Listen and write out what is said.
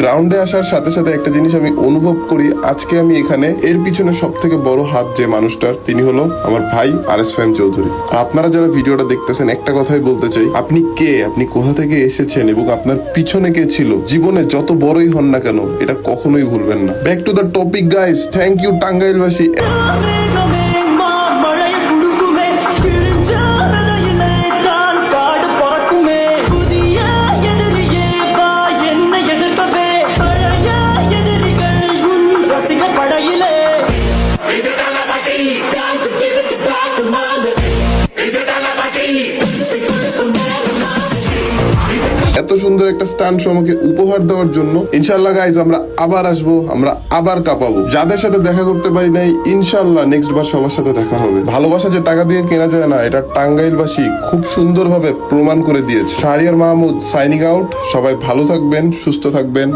গ্রাউন্ডে আসার সাথে সাথে একটা জিনিস আমি অনুভব করি, আজকে আমি এখানে, এর পিছনে সব থেকে বড় হাত যে মানুষটার, তিনি হলো আমার ভাই আরএস ফাহিম চৌধুরী। আর আপনারা যারা ভিডিওটা দেখতেছেন, একটা কথাই বলতে চাই, আপনি কে, আপনি কোথা থেকে এসেছেন এবং আপনার পিছনে কে ছিল, জীবনে যত বড়ই হন না কেন, এটা কখনোই ভুলবেন না। Back to the topic guys, thank you টাঙ্গাইলবাসী। এত সুন্দর একটা স্টান্ট শো আমাকে উপহার দেওয়ার জন্য। ইনশাল্লাহ গাইজ আমরা আবার আসবো, আমরা আবার কাঁপাবো। যাদের সাথে দেখা করতে পারি নাই, ইনশাল্লাহ নেক্সট বার সবার সাথে দেখা হবে। ভালোবাসা যে টাকা দিয়ে কেনা যায় না, এটা টাঙ্গাইলবাসী খুব সুন্দরভাবে প্রমাণ করে দিয়েছে। Shahriar Mahmud signing out. সবাই ভালো থাকবেন, সুস্থ থাকবেন।